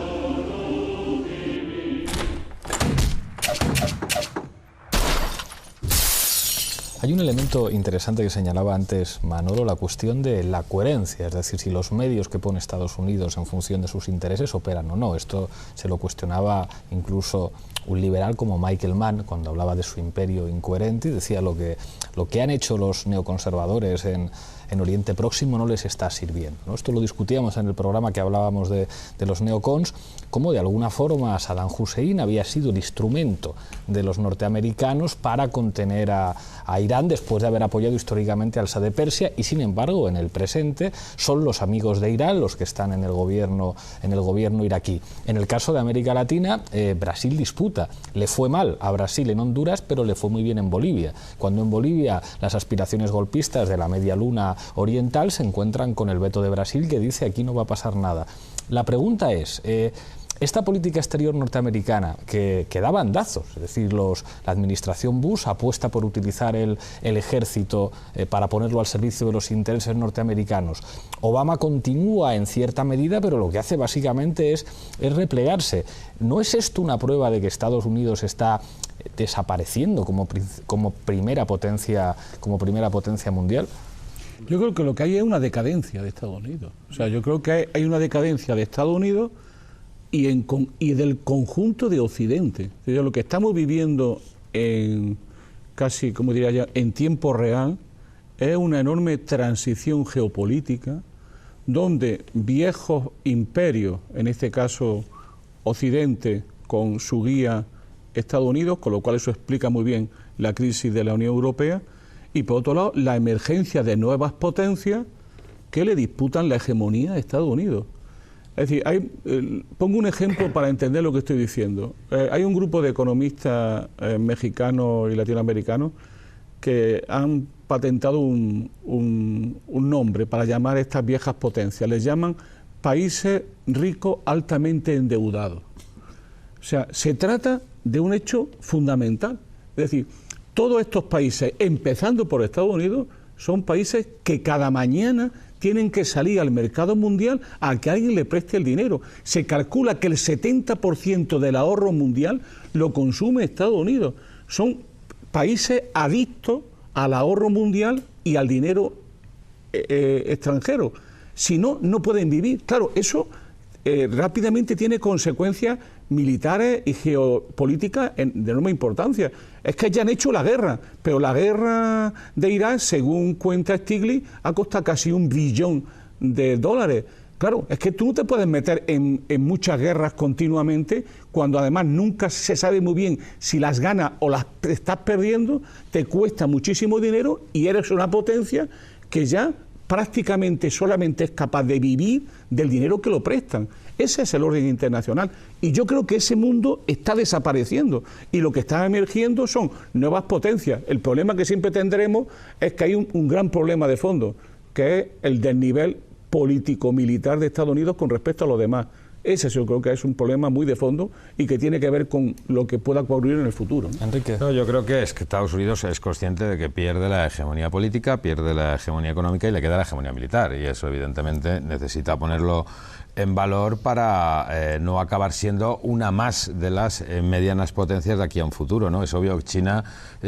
Hay un elemento interesante que señalaba antes Manolo, la cuestión de la coherencia, es decir, si los medios que pone Estados Unidos en función de sus intereses operan o no. Esto se lo cuestionaba incluso un liberal como Michael Mann cuando hablaba de su imperio incoherente y decía lo que han hecho los neoconservadores en Oriente Próximo no les está sirviendo, ¿no? Esto lo discutíamos en el programa que hablábamos de los neocons, cómo de alguna forma Saddam Hussein había sido el instrumento de los norteamericanos para contener a Irán después de haber apoyado históricamente al Shah de Persia y sin embargo en el presente son los amigos de Irán los que están en el gobierno iraquí. En el caso de América Latina, Brasil disputa, le fue mal a Brasil en Honduras pero le fue muy bien en Bolivia. Cuando en Bolivia las aspiraciones golpistas de la media luna oriental se encuentran con el veto de Brasil que dice aquí no va a pasar nada. La pregunta es, esta política exterior norteamericana que da bandazos, es decir, la administración Bush apuesta por utilizar el ejército para ponerlo al servicio de los intereses norteamericanos. Obama continúa en cierta medida, pero lo que hace básicamente es replegarse. ¿No es esto una prueba de que Estados Unidos está desapareciendo como primera potencia mundial? Yo creo que lo que hay es una decadencia de Estados Unidos. O sea, yo creo que hay una decadencia de Estados Unidos y del conjunto de Occidente. O sea, lo que estamos viviendo en casi, como diría ya, en tiempo real, es una enorme transición geopolítica donde viejos imperios, en este caso Occidente, con su guía Estados Unidos, con lo cual eso explica muy bien la crisis de la Unión Europea, y por otro lado la emergencia de nuevas potencias que le disputan la hegemonía a Estados Unidos. Es decir, pongo un ejemplo para entender lo que estoy diciendo. Hay un grupo de economistas mexicanos y latinoamericanos que han patentado un nombre para llamar a estas viejas potencias. Les llaman países ricos altamente endeudados. O sea, se trata de un hecho fundamental. Es decir, todos estos países, empezando por Estados Unidos, son países que cada mañana tienen que salir al mercado mundial a que alguien le preste el dinero. Se calcula que el 70% del ahorro mundial lo consume Estados Unidos. Son países adictos al ahorro mundial y al dinero extranjero. Si no, no pueden vivir. Claro, eso rápidamente tiene consecuencias militares y geopolíticas de enorme importancia. Es que ya han hecho la guerra, pero la guerra de Irak, según cuenta Stiglitz, ha costado casi $1 billón. Claro, es que tú no te puedes meter en muchas guerras continuamente cuando además nunca se sabe muy bien si las ganas o las estás perdiendo, te cuesta muchísimo dinero y eres una potencia que ya prácticamente solamente es capaz de vivir del dinero que lo prestan. Ese es el orden internacional. Y yo creo que ese mundo está desapareciendo. Y lo que está emergiendo son nuevas potencias. El problema que siempre tendremos es que hay un gran problema de fondo, que es el desnivel político-militar de Estados Unidos con respecto a los demás. Ese yo creo que es un problema muy de fondo y que tiene que ver con lo que pueda ocurrir en el futuro, ¿no? Enrique. No, yo creo que Estados Unidos es consciente de que pierde la hegemonía política, pierde la hegemonía económica y le queda la hegemonía militar. Y eso evidentemente necesita ponerlo en valor para no acabar siendo una más de las medianas potencias de aquí a un futuro, ¿no? Es obvio que China,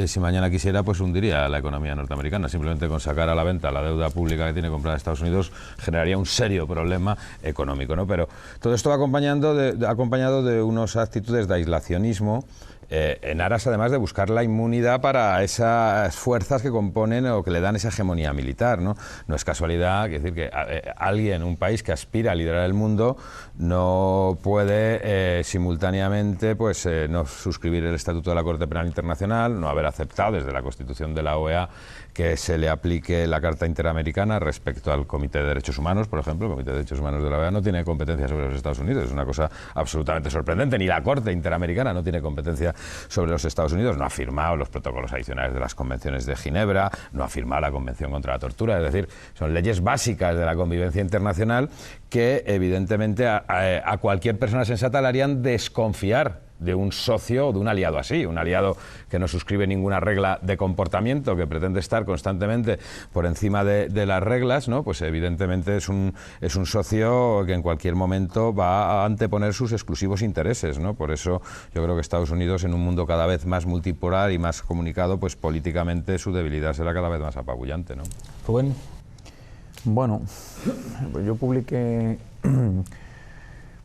si mañana quisiera, pues hundiría la economía norteamericana. Simplemente con sacar a la venta la deuda pública que tiene comprada Estados Unidos generaría un serio problema económico, ¿no? Pero todo esto va acompañado de unas actitudes de aislacionismo en aras además de buscar la inmunidad para esas fuerzas que componen o que le dan esa hegemonía militar, ¿no? No es casualidad, es decir, que alguien, un país que aspira a liderar el mundo, no puede simultáneamente pues, no suscribir el Estatuto de la Corte Penal Internacional, no haber aceptado desde la Constitución de la OEA que se le aplique la Carta Interamericana respecto al Comité de Derechos Humanos, por ejemplo. El Comité de Derechos Humanos de la OEA no tiene competencia sobre los Estados Unidos, es una cosa absolutamente sorprendente, ni la Corte Interamericana no tiene competencia sobre los Estados Unidos, no ha firmado los protocolos adicionales de las convenciones de Ginebra, no ha firmado la Convención contra la Tortura, es decir, son leyes básicas de la convivencia internacional que evidentemente a cualquier persona sensata le harían desconfiar de un socio o de un aliado así, un aliado que no suscribe ninguna regla de comportamiento, que pretende estar constantemente por encima de las reglas, ¿no? Pues evidentemente es un socio que en cualquier momento va a anteponer sus exclusivos intereses, ¿no? Por eso yo creo que Estados Unidos, en un mundo cada vez más multipolar y más comunicado, pues políticamente su debilidad será cada vez más apabullante, ¿no? Rubén. Bueno, yo publiqué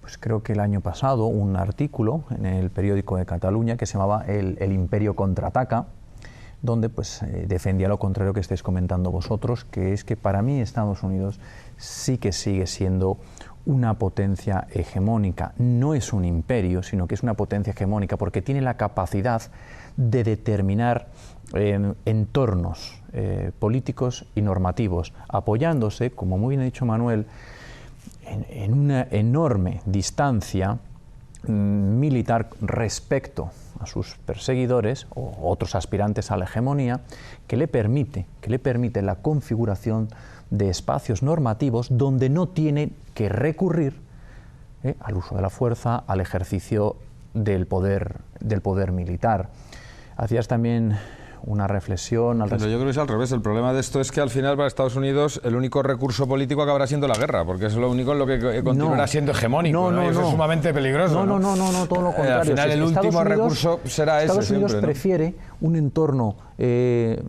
pues creo que el año pasado un artículo en el periódico de Cataluña que se llamaba El Imperio contraataca, donde pues defendía lo contrario que estáis comentando vosotros, que es que para mí Estados Unidos sí que sigue siendo una potencia hegemónica. No es un imperio, sino que es una potencia hegemónica porque tiene la capacidad de determinar entornos políticos y normativos, apoyándose, como muy bien ha dicho Manuel, en una enorme distancia militar respecto a sus perseguidores o otros aspirantes a la hegemonía, que le permite la configuración de espacios normativos donde no tiene que recurrir al uso de la fuerza, al ejercicio del poder militar. Hacías también una reflexión al respecto. Pero yo creo que es al revés. El problema de esto es que al final para Estados Unidos el único recurso político acabará siendo la guerra, porque es lo único en lo que continuará siendo hegemónico, ¿no? Y eso es sumamente peligroso. No, todo lo contrario. Al final el último recurso será ese. Estados Unidos siempre, ¿no? prefiere un entorno de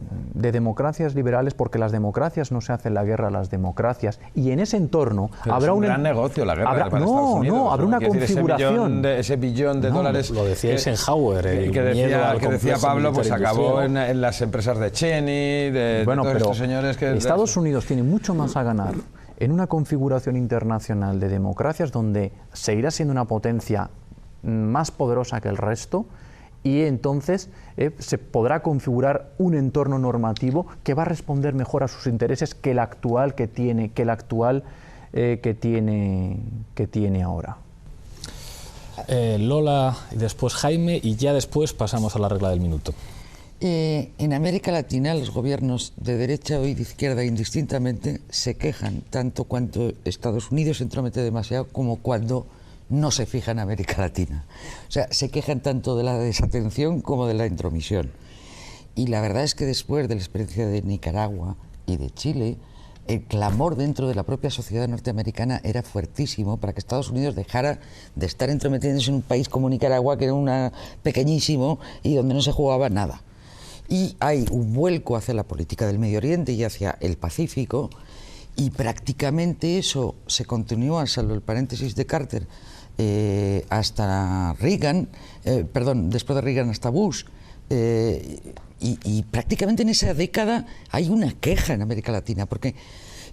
democracias liberales, porque las democracias no se hacen la guerra a las democracias, y en ese entorno pero habrá un gran negocio la guerra para Estados Unidos. Habrá una configuración. Ese billón de dólares. Lo decía Eisenhower, que decía Pablo, pues acabó en las empresas de Cheney, de todos estos señores que... Estados Unidos tiene mucho más a ganar en una configuración internacional de democracias donde seguirá siendo una potencia más poderosa que el resto, y entonces se podrá configurar un entorno normativo que va a responder mejor a sus intereses que el actual que tiene ahora. Lola y después Jaime, y ya después pasamos a la regla del minuto. En América Latina los gobiernos de derecha y de izquierda indistintamente se quejan tanto cuando Estados Unidos se entromete demasiado como cuando no se fija en América Latina. O sea, se quejan tanto de la desatención como de la intromisión. Y la verdad es que después de la experiencia de Nicaragua y de Chile, el clamor dentro de la propia sociedad norteamericana era fuertísimo para que Estados Unidos dejara de estar entrometiéndose en un país como Nicaragua, que era pequeñísimo y donde no se jugaba nada. Y hay un vuelco hacia la política del Medio Oriente y hacia el Pacífico, y prácticamente eso se continuó, salvo el paréntesis de Carter, hasta Reagan, después de Reagan hasta Bush, y prácticamente en esa década hay una queja en América Latina, porque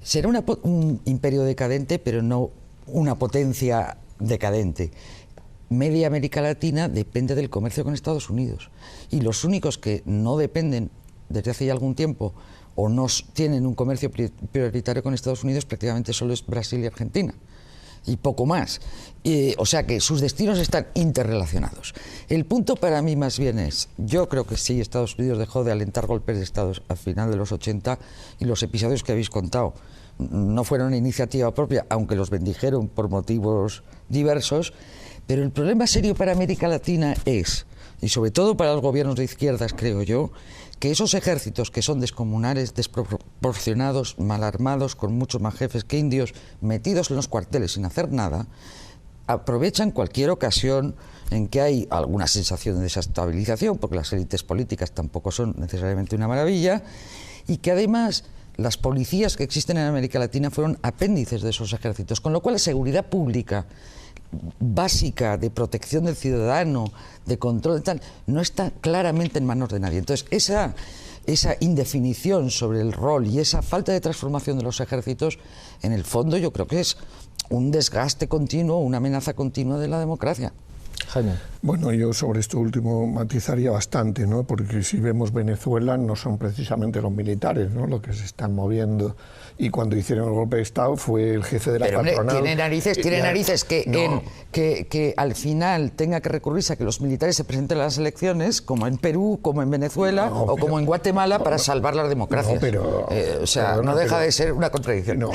será un imperio decadente, pero no una potencia decadente. Media América Latina depende del comercio con Estados Unidos, y los únicos que no dependen desde hace ya algún tiempo o no tienen un comercio prioritario con Estados Unidos prácticamente solo es Brasil y Argentina, y poco más. O sea que sus destinos están interrelacionados. El punto para mí más bien es, yo creo que sí, Estados Unidos dejó de alentar golpes de Estado al final de los 80, y los episodios que habéis contado no fueron iniciativa propia, aunque los bendijeron por motivos diversos. Pero el problema serio para América Latina es, y sobre todo para los gobiernos de izquierdas, creo yo, que esos ejércitos que son descomunales, desproporcionados, mal armados, con muchos más jefes que indios, metidos en los cuarteles sin hacer nada, aprovechan cualquier ocasión en que hay alguna sensación de desestabilización, porque las élites políticas tampoco son necesariamente una maravilla, y que además las policías que existen en América Latina fueron apéndices de esos ejércitos, con lo cual la seguridad pública, básica de protección del ciudadano, de control de tal, no está claramente en manos de nadie. Entonces, esa indefinición sobre el rol y esa falta de transformación de los ejércitos, en el fondo yo creo que es un desgaste continuo, una amenaza continua de la democracia. Jaime. Bueno, yo sobre esto último matizaría bastante, ¿no? Porque si vemos Venezuela no son precisamente los militares, ¿no?, los que se están moviendo, y cuando hicieron el golpe de Estado fue el jefe de la patronal. Tiene narices que al final tenga que recurrirse a que los militares se presenten a las elecciones, como en Perú, como en Venezuela o como en Guatemala, para salvar las democracias. No deja de ser una contradicción. No,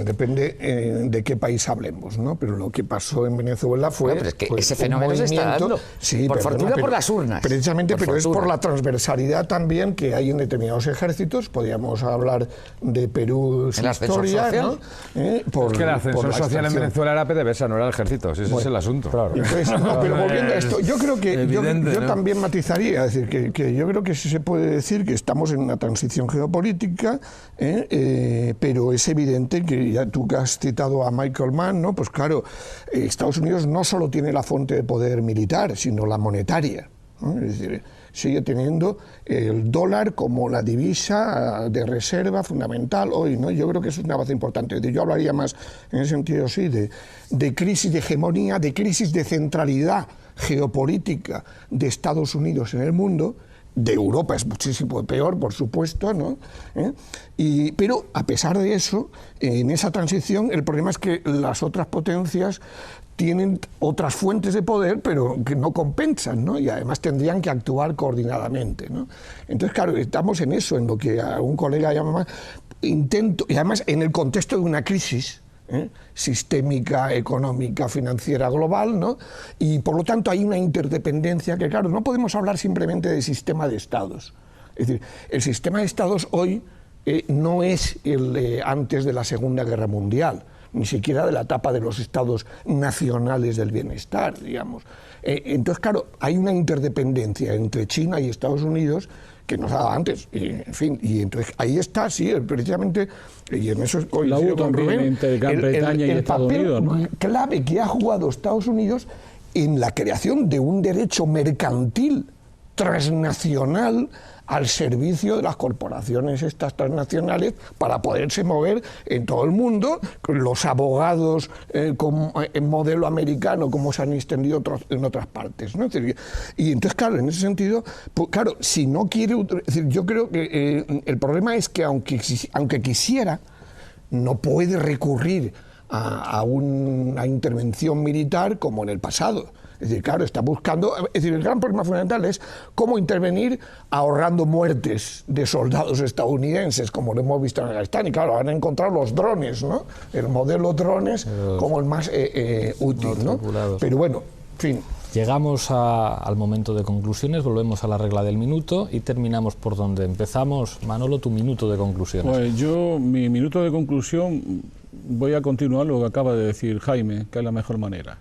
depende de qué país hablemos, ¿no? Pero lo que pasó en Venezuela fue... pero es que ese fenómeno se está dando, por fortuna, por las urnas. Precisamente, pero es por la transversalidad también que hay en determinados ejércitos. Podríamos hablar de Perú, su historia, ¿no? Es que el ascensor social en Venezuela era PDVSA, no era el ejército, ese es el asunto. Claro. Entonces, pero volviendo a esto, yo creo que yo también matizaría, es decir, que yo creo que sí se puede decir que estamos en una transición geopolítica, pero es evidente que ya tú que has citado a Michael Mann, ¿no? Pues claro, Estados Unidos no solo tiene la fuente de poder militar, sino la monetaria, ¿no? Es decir, sigue teniendo el dólar como la divisa de reserva fundamental hoy, ¿no? Yo creo que eso es una base importante. Yo hablaría más en ese sentido, sí, de crisis de hegemonía, de crisis de centralidad geopolítica de Estados Unidos en el mundo. De Europa es muchísimo peor, por supuesto, ¿no? Pero a pesar de eso, en esa transición, el problema es que las otras potencias tienen otras fuentes de poder, pero que no compensan, ¿no? Y además tendrían que actuar coordinadamente, ¿no? Entonces, claro, estamos en eso, en lo que un colega llama intento, y además en el contexto de una crisis sistémica, económica, financiera, global, ¿no? Y por lo tanto hay una interdependencia que, claro, no podemos hablar simplemente de sistema de estados. Es decir, el sistema de estados hoy no es el de antes de la Segunda Guerra Mundial, ni siquiera de la etapa de los estados nacionales del bienestar, digamos. Entonces, claro, hay una interdependencia entre China y Estados Unidos que nos ha dado antes, en fin, y entonces ahí está, sí, precisamente, y en eso coincido con Rubén, entre Gran Bretaña y Estados Unidos, ¿no? Clave que ha jugado Estados Unidos en la creación de un derecho mercantil transnacional al servicio de las corporaciones estas transnacionales para poderse mover en todo el mundo, los abogados en modelo americano como se han extendido en otras partes, ¿no? Es decir, y entonces, claro, en ese sentido, pues, claro, si no quiere, es decir, yo creo que el problema es que aunque quisiera, no puede recurrir a una intervención militar como en el pasado. Es decir, claro, está buscando... Es decir, el gran problema fundamental es cómo intervenir ahorrando muertes de soldados estadounidenses, como lo hemos visto en Afganistán. Y claro, han encontrado los drones, ¿no? El modelo drones como el más útil, ¿no? Pero bueno, en fin. Llegamos al momento de conclusiones, volvemos a la regla del minuto y terminamos por donde empezamos. Manolo, tu minuto de conclusiones. Pues yo, mi minuto de conclusión, voy a continuar lo que acaba de decir Jaime, que es la mejor manera.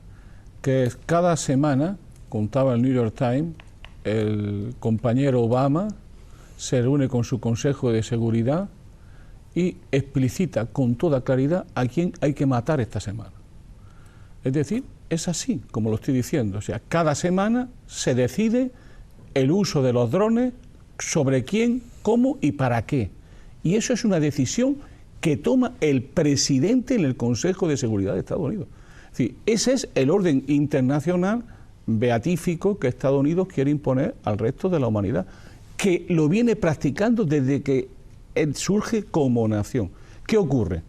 Que es cada semana, contaba el New York Times, el compañero Obama se reúne con su Consejo de Seguridad y explicita con toda claridad a quién hay que matar esta semana. Es decir, es así como lo estoy diciendo. O sea, cada semana se decide el uso de los drones, sobre quién, cómo y para qué. Y eso es una decisión que toma el presidente en el Consejo de Seguridad de Estados Unidos. Es decir, ese es el orden internacional beatífico que Estados Unidos quiere imponer al resto de la humanidad, que lo viene practicando desde que surge como nación. ¿Qué ocurre?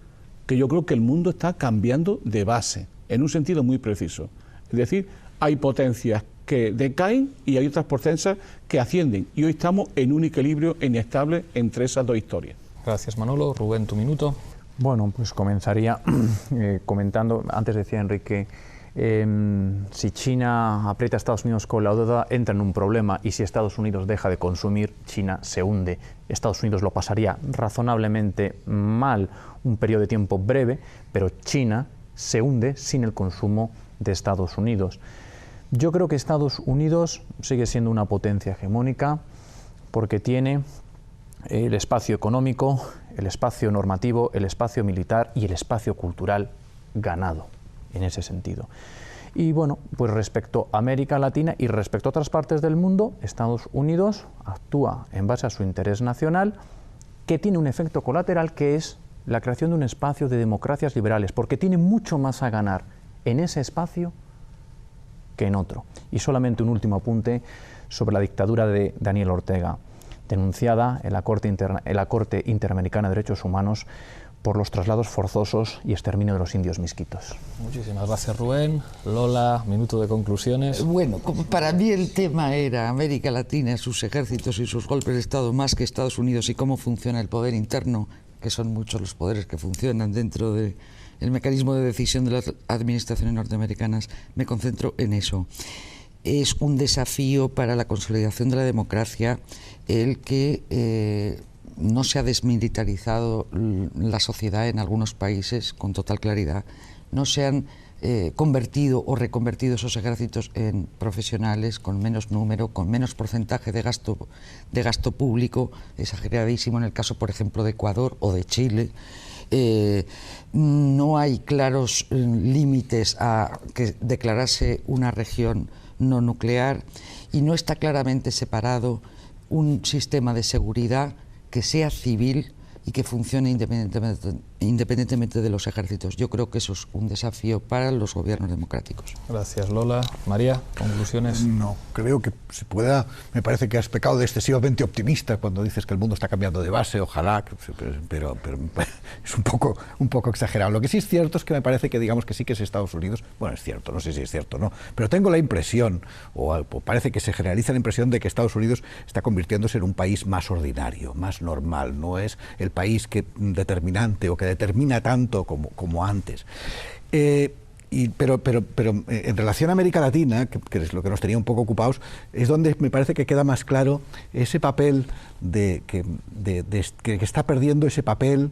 Que yo creo que el mundo está cambiando de base, en un sentido muy preciso. Es decir, hay potencias que decaen y hay otras potencias que ascienden. Y hoy estamos en un equilibrio inestable entre esas dos historias. Gracias, Manolo. Rubén, tu minuto. Bueno, pues comenzaría comentando, antes decía Enrique, si China aprieta a Estados Unidos con la deuda, entra en un problema, y si Estados Unidos deja de consumir, China se hunde. Estados Unidos lo pasaría razonablemente mal un periodo de tiempo breve, pero China se hunde sin el consumo de Estados Unidos. Yo creo que Estados Unidos sigue siendo una potencia hegemónica porque tiene el espacio económico, el espacio normativo, el espacio militar y el espacio cultural ganado en ese sentido. Y bueno, pues respecto a América Latina y respecto a otras partes del mundo, Estados Unidos actúa en base a su interés nacional, que tiene un efecto colateral, que es la creación de un espacio de democracias liberales, porque tiene mucho más a ganar en ese espacio que en otro. Y solamente un último apunte sobre la dictadura de Daniel Ortega, denunciada en la Corte Interamericana de Derechos Humanos por los traslados forzosos y exterminio de los indios misquitos. Muchísimas gracias, Rubén. Lola, minuto de conclusiones. Bueno, como para mí el tema era América Latina, sus ejércitos y sus golpes de Estado, más que Estados Unidos y cómo funciona el poder interno, que son muchos los poderes que funcionan dentro del mecanismo de decisión de las administraciones norteamericanas, me concentro en eso. Es un desafío para la consolidación de la democracia el que no se ha desmilitarizado la sociedad en algunos países con total claridad, no se han convertido o reconvertido esos ejércitos en profesionales con menos número, con menos porcentaje de gasto público, exageradísimo en el caso, por ejemplo, de Ecuador o de Chile. No hay claros límites a que declararse una región no nuclear y no está claramente separado un sistema de seguridad que sea civil y que funcione independientemente de los ejércitos. Yo creo que eso es un desafío para los gobiernos democráticos. Gracias, Lola. María, conclusiones. No, creo que se pueda. Me parece que has pecado de excesivamente optimista cuando dices que el mundo está cambiando de base, ojalá, pero es un poco exagerado. Lo que sí es cierto es que me parece que digamos que sí que es Estados Unidos, bueno, es cierto, no sé si es cierto o no, pero tengo la impresión, o parece que se generaliza la impresión de que Estados Unidos está convirtiéndose en un país más ordinario, más normal, no es el país determinante o que determina tanto como antes. Pero en relación a América Latina, que es lo que nos tenía un poco ocupados, es donde me parece que queda más claro ese papel que está perdiendo ese papel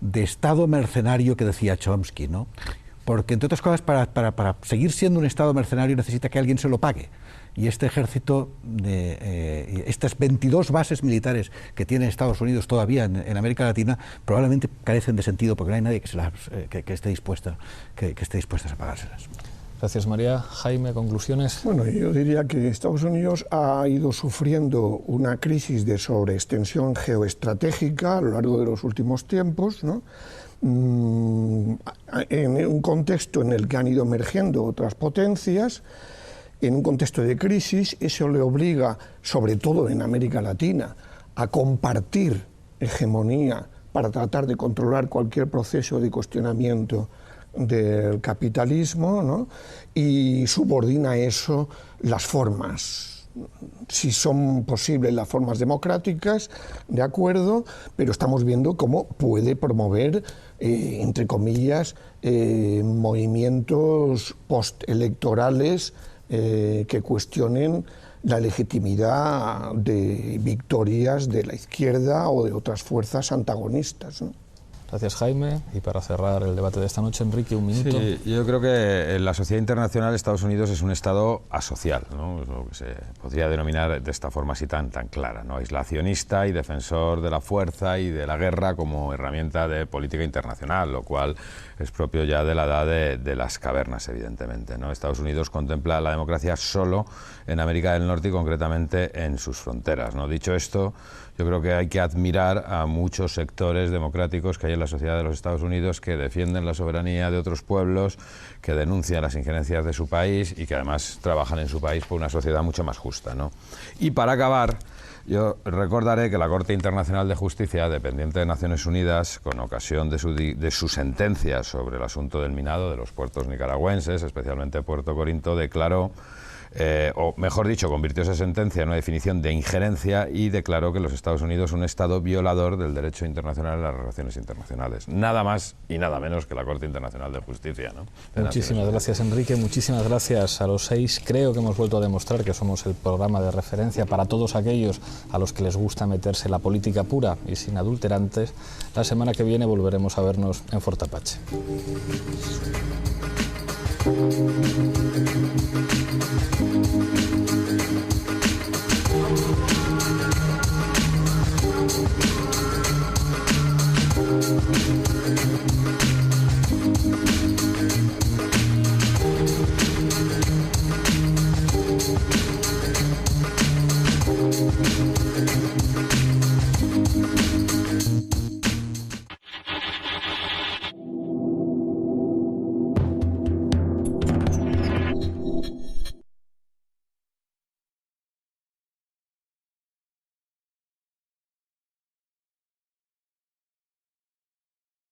de Estado mercenario que decía Chomsky, ¿no? Porque, entre otras cosas, para seguir siendo un Estado mercenario necesita que alguien se lo pague. Y este ejército, estas 22 bases militares que tiene Estados Unidos todavía en América Latina, probablemente carecen de sentido porque no hay nadie que esté dispuesta a pagárselas. Gracias, María. Jaime, conclusiones. Bueno, yo diría que Estados Unidos ha ido sufriendo una crisis de sobreextensión geoestratégica a lo largo de los últimos tiempos, ¿no? En un contexto en el que han ido emergiendo otras potencias. En un contexto de crisis, eso le obliga, sobre todo en América Latina, a compartir hegemonía para tratar de controlar cualquier proceso de cuestionamiento del capitalismo, ¿no? Y subordina a eso las formas. Si son posibles las formas democráticas, de acuerdo, pero estamos viendo cómo puede promover, entre comillas, movimientos postelectorales que cuestionen la legitimidad de victorias de la izquierda o de otras fuerzas antagonistas, ¿no? Gracias, Jaime. Y para cerrar el debate de esta noche, Enrique, un minuto. Sí, yo creo que en la sociedad internacional Estados Unidos es un Estado asocial, ¿no? Es lo que se podría denominar de esta forma así tan clara, ¿no? Aislacionista y defensor de la fuerza y de la guerra como herramienta de política internacional, lo cual es propio ya de la edad de las cavernas, evidentemente, ¿no? Estados Unidos contempla la democracia solo en América del Norte y concretamente en sus fronteras, ¿no? Dicho esto, yo creo que hay que admirar a muchos sectores democráticos que hay en la sociedad de los Estados Unidos que defienden la soberanía de otros pueblos, que denuncian las injerencias de su país y que además trabajan en su país por una sociedad mucho más justa, ¿no? Y para acabar, yo recordaré que la Corte Internacional de Justicia, dependiente de Naciones Unidas, con ocasión de su sentencia sobre el asunto del minado de los puertos nicaragüenses, especialmente Puerto Corinto, declaró, o mejor dicho, convirtió esa sentencia en una definición de injerencia y declaró que los Estados Unidos son un Estado violador del derecho internacional en las relaciones internacionales. Nada más y nada menos que la Corte Internacional de Justicia, ¿no? Muchísimas gracias, Enrique. Muchísimas gracias a los 6. Creo que hemos vuelto a demostrar que somos el programa de referencia para todos aquellos a los que les gusta meterse la política pura y sin adulterantes. La semana que viene volveremos a vernos en Fort Apache.